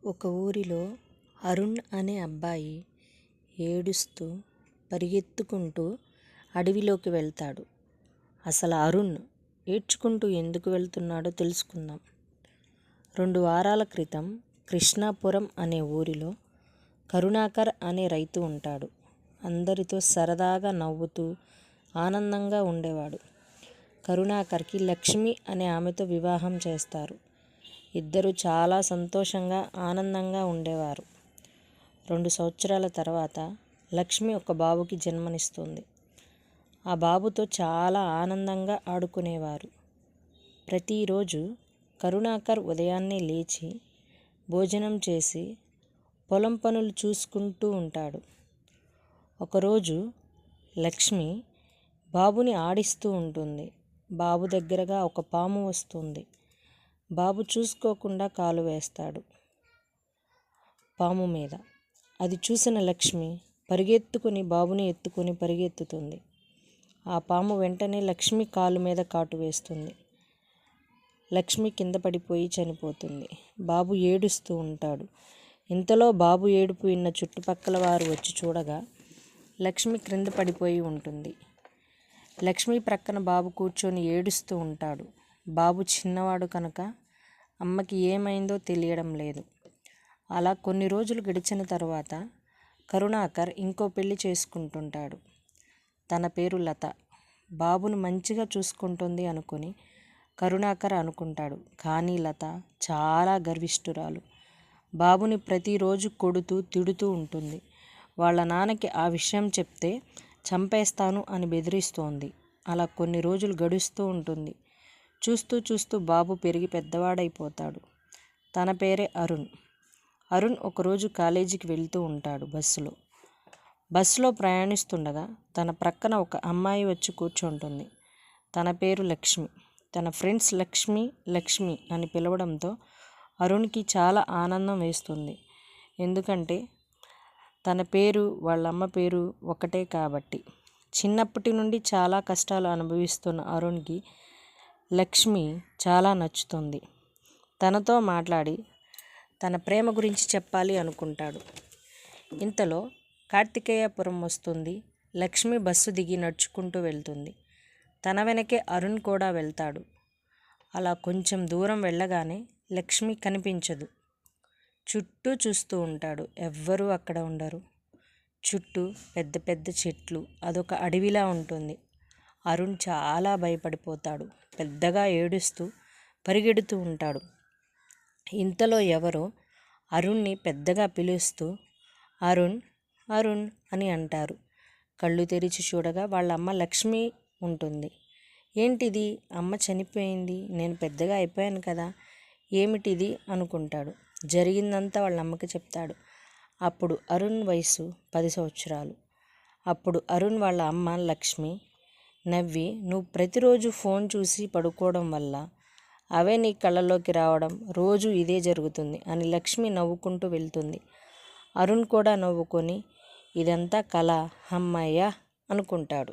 ఒక ఊరిలో అరుణ్ అనే అబ్బాయి ఏడుస్తూ పరిగెత్తుకుంటూ అడవిలోకి వెళ్తాడు. అసలు అరుణ్ ఏడ్చుకుంటూ ఎందుకు వెళ్తున్నాడో తెలుసుకుందాం. 2 వారాల క్రితం కృష్ణాపురం అనే ఊరిలో కరుణాకర్ అనే రైతు ఉంటాడు. అందరితో సరదాగా నవ్వుతూ ఆనందంగా ఉండేవాడు. కరుణాకర్కి లక్ష్మి అనే ఆమెతో వివాహం చేస్తారు. ఇద్దరు చాలా సంతోషంగా ఆనందంగా ఉండేవారు. 2 సంవత్సరాల తర్వాత లక్ష్మి ఒక బాబుకి జన్మనిస్తుంది. ఆ బాబుతో చాలా ఆనందంగా ఆడుకునేవారు. ప్రతిరోజు కరుణాకర్ ఉదయాన్నే లేచి భోజనం చేసి పొలం పనులు చూసుకుంటూ ఉంటాడు. ఒకరోజు లక్ష్మి బాబుని ఆడిస్తూ ఉంటుంది. బాబు దగ్గరగా ఒక పాము వస్తుంది. బాబు చూసుకోకుండా కాలు వేస్తాడు పాము మీద. అది చూసిన లక్ష్మి పరిగెత్తుకుని బాబుని ఎత్తుకుని పరిగెత్తుతుంది. ఆ పాము వెంటనే లక్ష్మి కాలు మీద కాటు వేస్తుంది. లక్ష్మి కింద పడిపోయి చనిపోతుంది. బాబు ఏడుస్తూ ఉంటాడు. ఇంతలో బాబు ఏడుపు విన్న చుట్టుపక్కల వారు వచ్చి చూడగా లక్ష్మి క్రింద పడిపోయి ఉంటుంది. లక్ష్మి ప్రక్కన బాబు కూర్చొని ఏడుస్తూ ఉంటాడు. బాబు చిన్నవాడు కనుక అమ్మకి ఏమైందో తెలియడం లేదు. అలా కొన్ని రోజులు గడిచిన తర్వాత కరుణాకర్ ఇంకో పెళ్లి చేసుకుంటుంటాడు. తన పేరు లత. బాబును మంచిగా చూసుకుంటుంది అనుకుని కరుణాకర్ అనుకుంటాడు. కానీ లత చాలా గర్విష్ఠురాలు. బాబుని ప్రతిరోజు కొడుతూ తిడుతూ ఉంటుంది. వాళ్ళ నాన్నకి ఆ విషయం చెప్తే చంపేస్తాను అని బెదిరిస్తోంది. అలా కొన్ని రోజులు గడుస్తూ ఉంటుంది. చూస్తూ చూస్తూ బాబు పెరిగి పెద్దవాడైపోతాడు. తన పేరే అరుణ్. అరుణ్ ఒకరోజు కాలేజీకి వెళ్తూ ఉంటాడు బస్సులో ప్రయాణిస్తుండగా తన ప్రక్కన ఒక అమ్మాయి వచ్చి కూర్చుంటుంది. తన పేరు లక్ష్మి. తన ఫ్రెండ్స్ లక్ష్మి లక్ష్మి అని పిలవడంతో అరుణ్కి చాలా ఆనందం వేస్తుంది. ఎందుకంటే తన పేరు వాళ్ళమ్మ పేరు ఒకటే కాబట్టి. చిన్నప్పటి నుండి చాలా కష్టాలు అనుభవిస్తున్న అరుణ్కి లక్ష్మి చాలా నచ్చుతుంది. తనతో మాట్లాడి తన ప్రేమ గురించి చెప్పాలి అనుకుంటాడు. ఇంతలో కార్తికేయపురం వస్తుంది. లక్ష్మి బస్సు దిగి నడుచుకుంటూ వెళ్తుంది. తన వెనకే అరుణ్ కూడా వెళ్తాడు. అలా కొంచెం దూరం వెళ్ళగానే లక్ష్మి కనిపించదు. చుట్టూ చూస్తూ ఉంటాడు. ఎవ్వరూ అక్కడ ఉండరు. చుట్టూ పెద్ద పెద్ద చెట్లు, అదొక అడవిలా ఉంటుంది. అరుణ్ చాలా భయపడిపోతాడు. పెద్దగా ఏడుస్తూ పరిగెడుతూ ఉంటాడు. ఇంతలో ఎవరో అరుణ్ని పెద్దగా పిలుస్తూ అరుణ్ అరుణ్ అని అంటారు. కళ్ళు తెరిచి చూడగా వాళ్ళ అమ్మ లక్ష్మి ఉంటుంది. ఏంటిది, అమ్మ చనిపోయింది, నేను పెద్దగా అయిపోయాను కదా, ఏమిటిది అనుకుంటాడు. జరిగిందంతా వాళ్ళ అమ్మకి చెప్తాడు. అప్పుడు అరుణ్ వయసు 10 సంవత్సరాలు. అప్పుడు అరుణ్ వాళ్ళ అమ్మ లక్ష్మి నవ్వి, నువ్వు ప్రతిరోజు ఫోన్ చూసి పడుకోవడం వల్ల అవే నీ కళ్ళలోకి రావడం, రోజు ఇదే జరుగుతుంది అని లక్ష్మి నవ్వుకుంటూ వెళ్తుంది. అరుణ్ కూడా నవ్వుకొని ఇదంతా కళ, అమ్మయ్య అనుకుంటాడు.